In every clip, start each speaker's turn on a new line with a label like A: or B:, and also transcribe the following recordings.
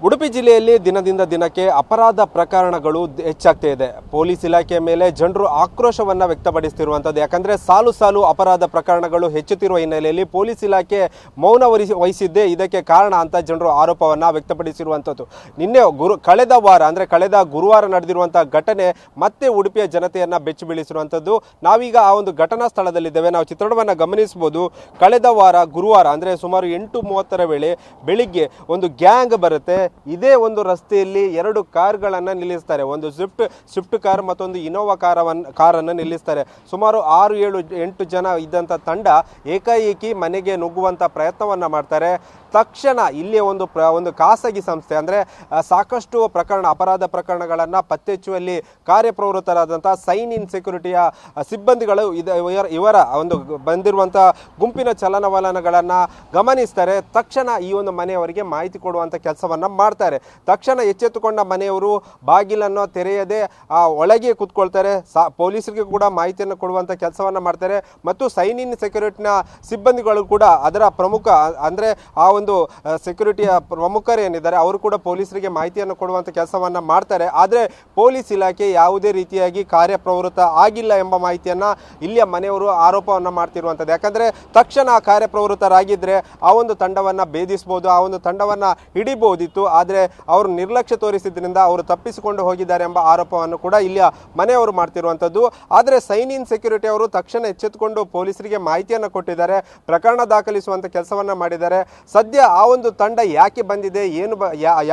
A: ಉಡುಪಿ ಜಿಲ್ಲೆಯಲ್ಲಿ ದಿನದಿಂದ ದಿನಕ್ಕೆ ಅಪರಾಧ ಪ್ರಕರಣಗಳು ಹೆಚ್ಚಾಗ್ತಾ ಇದೆ. ಪೊಲೀಸ್ ಇಲಾಖೆ ಮೇಲೆ ಜನರು ಆಕ್ರೋಶವನ್ನು ವ್ಯಕ್ತಪಡಿಸುತ್ತಿರುವಂಥದ್ದು. ಯಾಕಂದರೆ ಸಾಲು ಸಾಲು ಅಪರಾಧ ಪ್ರಕರಣಗಳು ಹೆಚ್ಚುತ್ತಿರುವ ಹಿನ್ನೆಲೆಯಲ್ಲಿ ಪೊಲೀಸ್ ಇಲಾಖೆ ಮೌನ ವಹಿಸಿದ್ದೇ ಇದಕ್ಕೆ ಕಾರಣ ಅಂತ ಜನರು ಆರೋಪವನ್ನು ವ್ಯಕ್ತಪಡಿಸಿರುವಂಥದ್ದು. ನಿನ್ನೆ ಕಳೆದ ವಾರ ಅಂದರೆ ಕಳೆದ ಗುರುವಾರ ನಡೆದಿರುವಂಥ ಘಟನೆ ಮತ್ತೆ ಉಡುಪಿಯ ಜನತೆಯನ್ನು ಬೆಚ್ಚಿ ಬೀಳಿಸಿರುವಂಥದ್ದು. ನಾವೀಗ ಆ ಒಂದು ಘಟನಾ ಸ್ಥಳದಲ್ಲಿದ್ದೇವೆ. ನಾವು ಚಿತ್ರಣವನ್ನು ಗಮನಿಸಬಹುದು. ಕಳೆದ ವಾರ ಗುರುವಾರ ಅಂದರೆ ಸುಮಾರು 8:30 ವೇಳೆ ಬೆಳಿಗ್ಗೆ ಒಂದು ಗ್ಯಾಂಗ್ ಬರುತ್ತೆ. ಇದೇ ಒಂದು ರಸ್ತೆಯಲ್ಲಿ ಎರಡು ಕಾರ್ಗಳನ್ನು ನಿಲ್ಲಿಸ್ತಾರೆ. ಒಂದು ಸ್ವಿಫ್ಟ್ ಕಾರ್ ಮತ್ತೊಂದು ಇನೋವಾ ಕಾರನ್ನು ನಿಲ್ಲಿಸ್ತಾರೆ. ಸುಮಾರು 6, 7, 8 ಜನ ಇದ್ದಂಥ ತಂಡ ಏಕಾಏಕಿ ಮನೆಗೆ ನುಗ್ಗುವಂಥ ಪ್ರಯತ್ನವನ್ನು ಮಾಡ್ತಾರೆ. ತಕ್ಷಣ ಇಲ್ಲಿ ಒಂದು ಖಾಸಗಿ ಸಂಸ್ಥೆ ಅಂದರೆ ಸಾಕಷ್ಟು ಅಪರಾಧ ಪ್ರಕರಣಗಳನ್ನು ಪತ್ತೆಹಚ್ಚುವಲ್ಲಿ ಕಾರ್ಯಪ್ರವೃತ್ತರಾದಂಥ ಸೈನ್ ಇನ್ ಸೆಕ್ಯೂರಿಟಿಯ ಸಿಬ್ಬಂದಿಗಳು ಇವರ ಒಂದು ಬಂದಿರುವಂಥ ಗುಂಪಿನ ಚಲನವಲನಗಳನ್ನು ಗಮನಿಸ್ತಾರೆ. ತಕ್ಷಣ ಈ ಒಂದು ಮನೆಯವರಿಗೆ ಮಾಹಿತಿ ಕೊಡುವಂಥ ಕೆಲಸವನ್ನು ಮಾಡ್ತಾರೆ. ತಕ್ಷಣ ಎಚ್ಚೆತ್ತುಕೊಂಡ ಮನೆಯವರು ಬಾಗಿಲನ್ನು ತೆರೆಯದೆ ಒಳಗೆ ಕೂತ್ಕೊಳ್ತಾರೆ. ಪೊಲೀಸರಿಗೆ ಕೂಡ ಮಾಹಿತಿಯನ್ನು ಕೊಡುವಂಥ ಕೆಲಸವನ್ನು ಮಾಡ್ತಾರೆ. ಮತ್ತು ಸೈನ್ ಇನ್ ಸೆಕ್ಯೂರಿಟಿನ ಸಿಬ್ಬಂದಿಗಳು ಕೂಡ ಅದರ ಪ್ರಮುಖ ಅಂದರೆ ಆ ಒಂದು ಸೆಕ್ಯೂರಿಟಿಯ ಪ್ರಮುಖರೇನಿದ್ದಾರೆ ಅವರು ಕೂಡ ಪೊಲೀಸರಿಗೆ ಮಾಹಿತಿಯನ್ನು ಕೊಡುವಂಥ ಕೆಲಸವನ್ನು ಮಾಡ್ತಾರೆ. ಆದರೆ ಪೊಲೀಸ್ ಇಲಾಖೆ ಯಾವುದೇ ರೀತಿಯಾಗಿ ಕಾರ್ಯಪ್ರವೃತ್ತ ಆಗಿಲ್ಲ ಎಂಬ ಮಾಹಿತಿಯನ್ನು ಇಲ್ಲಿಯ ಮನೆಯವರು ಆರೋಪವನ್ನು ಮಾಡ್ತಿರುವಂಥದ್ದು. ಯಾಕಂದರೆ ತಕ್ಷಣ ಕಾರ್ಯಪ್ರವೃತ್ತರಾಗಿದ್ದರೆ ಆ ಒಂದು ತಂಡವನ್ನು ಭೇದಿಸಬಹುದು, ಆ ಒಂದು ತಂಡವನ್ನು ಹಿಡಿಬಹುದಿತ್ತು. ಆದರೆ ಅವರು ನಿರ್ಲಕ್ಷ್ಯ ತೋರಿಸಿದ್ರಿಂದ ಅವರು ತಪ್ಪಿಸಿಕೊಂಡು ಹೋಗಿದ್ದಾರೆ ಎಂಬ ಆರೋಪವನ್ನು ಕೂಡ ಇಲ್ಲಿಯ ಮನೆಯವರು ಮಾಡ್ತಿರುವಂಥದ್ದು. ಆದರೆ ಸೈನ್ ಇನ್ ಸೆಕ್ಯೂರಿಟಿ ಅವರು ತಕ್ಷಣ ಎಚ್ಚೆತ್ತುಕೊಂಡು ಪೊಲೀಸರಿಗೆ ಮಾಹಿತಿಯನ್ನು ಕೊಟ್ಟಿದ್ದಾರೆ, ಪ್ರಕರಣ ದಾಖಲಿಸುವಂಥ ಕೆಲಸವನ್ನು ಮಾಡಿದ್ದಾರೆ. ಸದ್ಯ ಆ ಒಂದು ತಂಡ ಯಾಕೆ ಬಂದಿದೆ,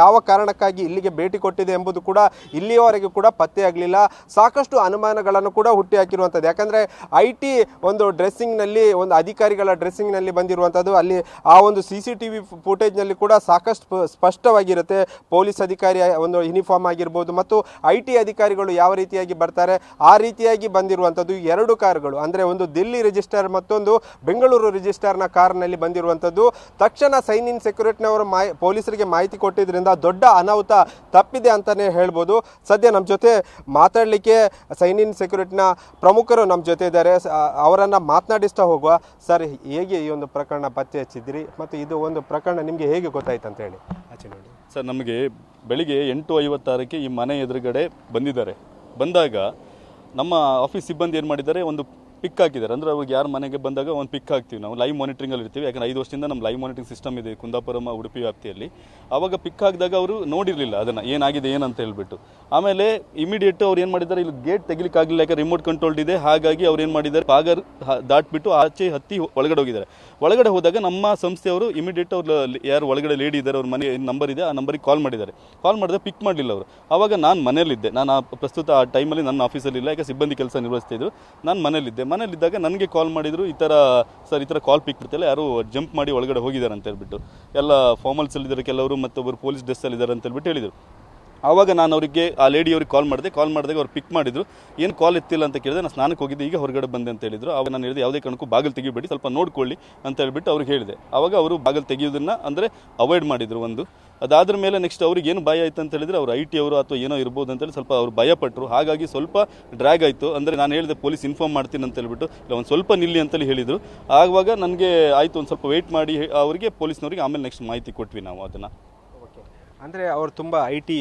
A: ಯಾವ ಕಾರಣಕ್ಕಾಗಿ ಇಲ್ಲಿಗೆ ಭೇಟಿ ಕೊಟ್ಟಿದೆ ಎಂಬುದು ಕೂಡ ಇಲ್ಲಿಯವರೆಗೂ ಕೂಡ ಪತ್ತೆಯಾಗಲಿಲ್ಲ. ಸಾಕಷ್ಟು ಅನುಮಾನಗಳನ್ನು ಕೂಡ ಹುಟ್ಟಿ ಹಾಕಿರುವಂಥದ್ದು. ಯಾಕಂದರೆ IT ಒಂದು ಡ್ರೆಸ್ಸಿಂಗ್ನಲ್ಲಿ ಒಂದು ಅಧಿಕಾರಿಗಳ ಡ್ರೆಸ್ಸಿಂಗ್ನಲ್ಲಿ ಬಂದಿರುವಂಥದ್ದು. ಅಲ್ಲಿ ಆ ಒಂದು CCTV ಫುಟೇಜ್ನಲ್ಲಿ ಕೂಡ ಸಾಕಷ್ಟು ಸ್ಪಷ್ಟವಾಗಿರುತ್ತೆ. ಪೊಲೀಸ್ ಅಧಿಕಾರಿ ಒಂದು ಯೂನಿಫಾರ್ಮ್ ಆಗಿರ್ಬೋದು ಮತ್ತು IT ಅಧಿಕಾರಿಗಳು ಯಾವ ರೀತಿಯಾಗಿ ಬರ್ತಾರೆ ಆ ರೀತಿಯಾಗಿ ಬಂದಿರುವಂಥದ್ದು. 2 ಕಾರುಗಳು ಅಂದರೆ ಒಂದು ದಿಲ್ಲಿ ರಿಜಿಸ್ಟರ್ ಮತ್ತೊಂದು ಬೆಂಗಳೂರು ರಿಜಿಸ್ಟರ್ನ ಕಾರ್ನಲ್ಲಿ ಬಂದಿರುವಂಥದ್ದು. ತಕ್ಷಣ ಸೈನ್ ಇನ್ ಸೆಕ್ಯೂರಿಟಿನವರು ಪೊಲೀಸರಿಗೆ ಮಾಹಿತಿ ಕೊಟ್ಟಿದ್ದರಿಂದ ದೊಡ್ಡ ಅನಾಹುತ ತಪ್ಪಿದೆ ಅಂತಲೇ ಹೇಳ್ಬೋದು. ಸದ್ಯ ನಮ್ಮ ಜೊತೆ ಮಾತಾಡಲಿಕ್ಕೆ ಸೈನ್ ಇನ್ ಸೆಕ್ಯೂರಿಟಿನ ಪ್ರಮುಖರು ನಮ್ಮ ಜೊತೆ ಇದ್ದಾರೆ. ಅವರನ್ನು ಮಾತನಾಡಿಸ್ತಾ ಹೋಗುವ. ಸರ್, ಹೇಗೆ ಈ ಒಂದು ಪ್ರಕರಣ ಪತ್ತೆ ಹಚ್ಚಿದ್ರಿ ಮತ್ತು ಇದು ಒಂದು ಪ್ರಕರಣ ನಿಮಗೆ ಹೇಗೆ ಗೊತ್ತಾಯ್ತು ಅಂತ ಹೇಳಿ ಆಚೆ ನೋಡಿ.
B: ಸರ್, ನಮಗೆ ಬೆಳಿಗ್ಗೆ 8:56ಕ್ಕೆ ಈ ಮನೆ ಎದುರುಗಡೆ ಬಂದಾಗ ನಮ್ಮ ಆಫೀಸ್ ಸಿಬ್ಬಂದಿ ಏನು ಮಾಡಿದ್ದಾರೆ, ಒಂದು ಪಿಕ್ ಹಾಕಿದ್ದಾರೆ. ಅಂದರೆ ಅವಾಗ ಯಾರು ಮನೆಗೆ ಬಂದಾಗ ಒಂದು ಪಿಕ್ ಹಾಕ್ತೀವಿ. ನಾವು ಲೈವ್ ಮಾನಿಟ್ರಿಂಗಲ್ಲಿ ಇರ್ತೀವಿ. ಯಾಕಂದರೆ 5 ವರ್ಷದಿಂದ ನಮ್ಮ ಲೈವ್ ಮಾನಿಟ್ರಿಂಗ್ ಸಿಸ್ಟಮ್ ಇದೆ ಕುಂದಾಪುರ ಉಡುಪಿ ವ್ಯಾಪ್ತಿಯಲ್ಲಿ. ಆವಾಗ ಪಿಕ್ ಹಾಕಿದಾಗ ಅವರು ನೋಡಿರಲಿಲ್ಲ ಅದನ್ನು ಏನಾಗಿದೆ ಏನಂತ ಹೇಳ್ಬಿಟ್ಟು. ಆಮೇಲೆ ಇಮಿಡಿಯೇಟ್ ಅವ್ರು ಏನು ಮಾಡಿದ್ದಾರೆ, ಇಲ್ಲಿ ಗೇಟ್ ತೆಗಿಲಿಕ್ಕಾಗಲಿಲ್ಲ, ಯಾಕೆ ರಿಮೋಟ್ ಕಂಟ್ರೋಲ್ಡ್ ಇದೆ. ಹಾಗಾಗಿ ಅವ್ರು ಏನು ಮಾಡಿದ್ದಾರೆ, ಪಾಗರ್ ದಾಟ್ಬಿಟ್ಟು ಆಚೆ ಹತ್ತಿ ಒಳಗಡೆ ಹೋಗಿದ್ದಾರೆ. ಒಳಗಡೆ ಹೋದಾಗ ನಮ್ಮ ಸಂಸ್ಥೆಯವರು ಇಮಿಡಿಯೇಟ್ ಅವ್ರು ಯಾರು ಒಳಗಡೆ ಲೇಡಿ ಇದ್ದಾರೆ ಅವ್ರ ಮನೆ ನಂಬರ್ ಇದೆ, ಆ ನಂಬರಿಗೆ ಕಾಲ್ ಮಾಡಿದ್ದಾರೆ. ಕಾಲ್ ಮಾಡಿದ್ರೆ ಪಿಕ್ ಮಾಡಲಿಲ್ಲ ಅವರು. ಆವಾಗ ನಾನು ಮನೆಯಲ್ಲಿದ್ದೆ. ನಾನು ಪ್ರಸ್ತುತ ಆ ಟೈಮಲ್ಲಿ ನನ್ನ ಆಫೀಸಲ್ಲಿ ಇಲ್ಲ, ಯಾಕೆ ಸಿಬ್ಬಂದಿ ಕೆಲಸ ನಿರ್ವಹಿಸ್ತಿದ್ರು. ನಾನು ಮನೇಲಿದ್ದಾಗ ನನಗೆ ಕಾಲ್ ಮಾಡಿದ್ರು, ಈ ಥರ ಕಾಲ್ ಪಿಕ್ ಮಾಡ್ತಿಲ್ಲ, ಯಾರು ಜಂಪ್ ಮಾಡಿ ಒಳಗಡೆ ಹೋಗಿದ್ದಾರೆ ಅಂತ ಹೇಳ್ಬಿಟ್ಟು. ಎಲ್ಲ ಫಾರ್ಮಲ್ಸಲ್ಲಿದ್ದಾರೆ ಕೆಲವರು, ಮತ್ತೊಬ್ಬರು ಪೊಲೀಸ್ ಡ್ರೆಸ್ಸಲ್ಲಿದ್ದಾರೆ ಅಂತ ಹೇಳ್ಬಿಟ್ಟು ಹೇಳಿದರು. ಆವಾಗ ನಾನು ಅವರಿಗೆ ಆ ಲೇಡಿಯವ್ರಿಗೆ ಕಾಲ್ ಮಾಡಿದಾಗ ಅವ್ರು ಪಿಕ್ ಮಾಡಿದ್ರು. ಏನು ಕಾಲ್ ಎತ್ತಿಲ್ಲ ಅಂತ ಕೇಳಿದೆ. ನಾನು ಸ್ನಾನಕ್ಕೆ ಹೋಗಿದ್ದೆ, ಈಗ ಹೊರಗಡೆ ಬಂದೆ ಅಂತ ಹೇಳಿದ್ರು. ಆವಾಗ ನಾನು ಹೇಳಿದೆ, ಯಾವುದೇ ಕಾರಣಕ್ಕೂ ಬಾಗಿಲು ತೆಗಿಬೇಡಿ, ಸ್ವಲ್ಪ ನೋಡ್ಕೊಳ್ಳಿ ಅಂತ ಹೇಳ್ಬಿಟ್ಟು ಅವ್ರಿಗೆ ಹೇಳಿದೆ. ಆವಾಗ ಅವರು ಬಾಗಿಲು ತೆಗೆಯೋದನ್ನು ಅಂದರೆ ಅವಾಯ್ಡ್ ಮಾಡಿದ್ರು. ಅದಾದ್ರ ಮೇಲೆ ನೆಕ್ಸ್ಟ್ ಅವ್ರಿಗೆ ಏನು ಭಯ ಆಯ್ತು ಅಂತ ಹೇಳಿದ್ರೆ, ಅವ್ರು IT ಅವರು ಅಥವಾ ಏನೋ ಇರ್ಬೋದು ಅಂತೇಳಿ ಸ್ವಲ್ಪ ಅವ್ರು ಭಯಪಟ್ಟರು. ಹಾಗಾಗಿ ಸ್ವಲ್ಪ ಡ್ರ್ಯಾಗ್ ಆಯಿತು. ಅಂದರೆ ನಾನು ಹೇಳಿದೆ ಪೊಲೀಸ್ ಇನ್ಫಾರ್ಮ್ ಮಾಡ್ತೀನಿ ಅಂತ ಹೇಳ್ಬಿಟ್ಟು, ಇಲ್ಲ ಒಂದು ಸ್ವಲ್ಪ ನಿಲ್ಲಿ ಅಂತೇಳಿ ಹೇಳಿದರು. ಆವಾಗ ನನಗೆ ಆಯಿತು, ಒಂದು ಸ್ವಲ್ಪ ವೆಯ್ಟ್ ಮಾಡಿ ಅವರಿಗೆ ಪೊಲೀಸ್ನವರಿಗೆ ಆಮೇಲೆ ನೆಕ್ಸ್ಟ್ ಮಾಹಿತಿ ಕೊಟ್ವಿ ನಾವು ಅದನ್ನು.
A: ಅಂದರೆ ಅವರು ತುಂಬ IT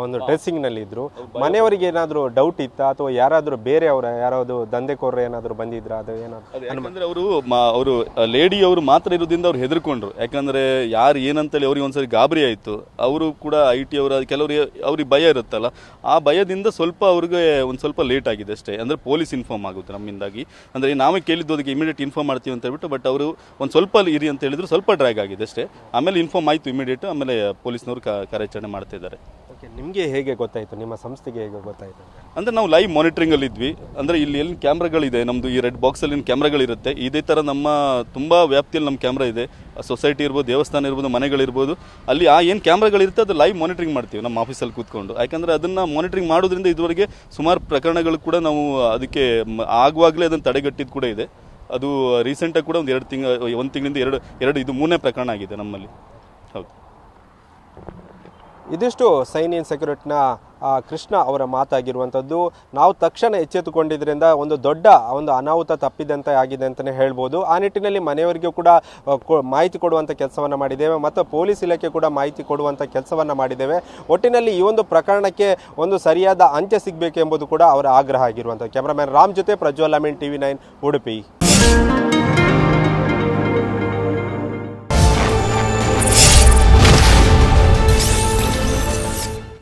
A: ಒಂದು ಡ್ರೆಸ್ಸಿಂಗ್ನಲ್ಲಿ ಇದ್ದರು. ಮನೆಯವರಿಗೆ ಏನಾದರೂ ಡೌಟ್ ಇತ್ತಾ ಅಥವಾ ಯಾರಾದರೂ ಬೇರೆ ಅವರ ಯಾರಾದರೂ ದಂಧೆಕೋರರು ಏನಾದರೂ ಬಂದಿದ್ರಾ? ಅದು ಏನಾದರೂ
B: ಯಾಕಂದರೆ ಅವರು ಲೇಡಿಯವರು ಮಾತ್ರ ಇರೋದ್ರಿಂದ ಅವ್ರು ಹೆದರ್ಕೊಂಡ್ರು. ಯಾಕಂದರೆ ಯಾರು ಏನಂತೇಳಿ ಅವ್ರಿಗೆ ಒಂದ್ಸರಿ ಗಾಬರಿ ಆಯಿತು. ಅವರು ಕೂಡ IT ಅವರ ಕೆಲವರಿಗೆ ಅವ್ರಿಗೆ ಭಯ ಇರುತ್ತಲ್ಲ, ಆ ಭಯದಿಂದ ಸ್ವಲ್ಪ ಅವ್ರಿಗೆ ಒಂದು ಸ್ವಲ್ಪ ಲೇಟ್ ಆಗಿದೆ ಅಷ್ಟೇ. ಅಂದರೆ ಪೊಲೀಸ್ ಇನ್ಫಾರ್ಮ್ ಆಗುತ್ತೆ ನಮ್ಮಿಂದಾಗಿ. ಅಂದರೆ ನಾವೇ ಕೇಳಿದ್ದು ಅದಕ್ಕೆ ಇಮಿಡಿಯೇಟ್ ಇನ್ಫಾರ್ಮ್ ಮಾಡ್ತೀವಿ ಅಂತ ಹೇಳ್ಬಿಟ್ಟು, ಬಟ್ ಅವರು ಒಂದು ಸ್ವಲ್ಪ ಇರಿ ಅಂತ ಹೇಳಿದ್ರು, ಸ್ವಲ್ಪ ಡ್ರ್ಯಾಗ್ ಆಗಿದೆ ಅಷ್ಟೇ. ಆಮೇಲೆ ಇನ್ಫಾರ್ಮ್ ಆಯಿತು ಇಮಿಡಿಯೇಟ್. ಆಮೇಲೆ ಪೊಲೀಸ್ನವರು ಕಾರ್ಯಾಚರಣೆ ಮಾಡ್ತಿದ್ದಾರೆ.
A: ಓಕೆ, ನಿಮಗೆ ಹೇಗೆ ಗೊತ್ತಾಯಿತು, ನಿಮ್ಮ ಸಂಸ್ಥೆಗೆ ಹೇಗೆ ಗೊತ್ತಾಯಿತು?
B: ಅಂದರೆ ನಾವು ಲೈವ್ ಮಾನಿಟ್ರಿಂಗಲ್ಲಿ ಇದ್ವಿ. ಅಂದರೆ ಇಲ್ಲಿ ಎಲ್ಲಿ ಕ್ಯಾಮ್ರಾಗಳಿದೆ, ನಮ್ಮದು ಈ ರೆಡ್ ಬಾಕ್ಸಲ್ಲಿ ಕ್ಯಾಮ್ರಾಗಳಿರುತ್ತೆ. ಇದೇ ಥರ ನಮ್ಮ ತುಂಬ ವ್ಯಾಪ್ತಿಯಲ್ಲಿ ನಮ್ಮ ಕ್ಯಾಮ್ರಾ ಇದೆ. ಸೊಸೈಟಿ ಇರ್ಬೋದು, ದೇವಸ್ಥಾನ ಇರ್ಬೋದು, ಮನೆಗಳಿರ್ಬೋದು, ಅಲ್ಲಿ ಏನು ಕ್ಯಾಮ್ರಾಗಳಿರುತ್ತೆ ಅದು ಲೈವ್ ಮಾನಿಟ್ರಿಂಗ್ ಮಾಡ್ತೀವಿ ನಮ್ಮ ಆಫೀಸಲ್ಲಿ ಕೂತ್ಕೊಂಡು. ಯಾಕಂದರೆ ಅದನ್ನು ಮಾನಿಟ್ರಿಂಗ್ ಮಾಡೋದ್ರಿಂದ ಇದುವರೆಗೆ ಸುಮಾರು ಪ್ರಕರಣಗಳು ಕೂಡ ನಾವು ಅದಕ್ಕೆ ಆಗುವಾಗಲೇ ಅದನ್ನು ತಡೆಗಟ್ಟಿದ್ದು ಕೂಡ ಇದೆ. ಅದು ರೀಸೆಂಟಾಗಿ ಕೂಡ ಒಂದು ತಿಂಗಳಿಂದ ಎರಡು ಇದು 3ನೇ ಪ್ರಕರಣ ಆಗಿದೆ ನಮ್ಮಲ್ಲಿ. ಹೌದು.
A: ಇದಿಷ್ಟು ಸೈನ್ ಇನ್ ಸೆಕ್ಯೂರಿಟಿನ ಕೃಷ್ಣ ಅವರ ಮಾತಾಗಿರುವಂಥದ್ದು. ನಾವು ತಕ್ಷಣ ಎಚ್ಚೆತ್ತುಕೊಂಡಿದ್ರಿಂದ ಒಂದು ದೊಡ್ಡ ಒಂದು ಅನಾಹುತ ತಪ್ಪಿದಂತೆ ಆಗಿದೆ ಅಂತಲೇ ಹೇಳ್ಬೋದು. ಆ ನಿಟ್ಟಿನಲ್ಲಿ ಮನೆಯವರಿಗೂ ಕೂಡ ಮಾಹಿತಿ ಕೊಡುವಂಥ ಕೆಲಸವನ್ನು ಮಾಡಿದ್ದೇವೆ ಮತ್ತು ಪೊಲೀಸ್ ಇಲಾಖೆ ಕೂಡ ಮಾಹಿತಿ ಕೊಡುವಂಥ ಕೆಲಸವನ್ನು ಮಾಡಿದ್ದೇವೆ. ಒಟ್ಟಿನಲ್ಲಿ ಈ ಒಂದು ಪ್ರಕರಣಕ್ಕೆ ಒಂದು ಸರಿಯಾದ ಅಂತ್ಯ ಸಿಗಬೇಕು ಎಂಬುದು ಕೂಡ ಅವರ ಆಗ್ರಹ ಆಗಿರುವಂಥದ್ದು. ಕ್ಯಾಮರಾಮನ್ ರಾಮ್ ಜೊತೆ ಪ್ರಜ್ವಲ್ ಅಮೀನ್, TV9 ಉಡುಪಿ.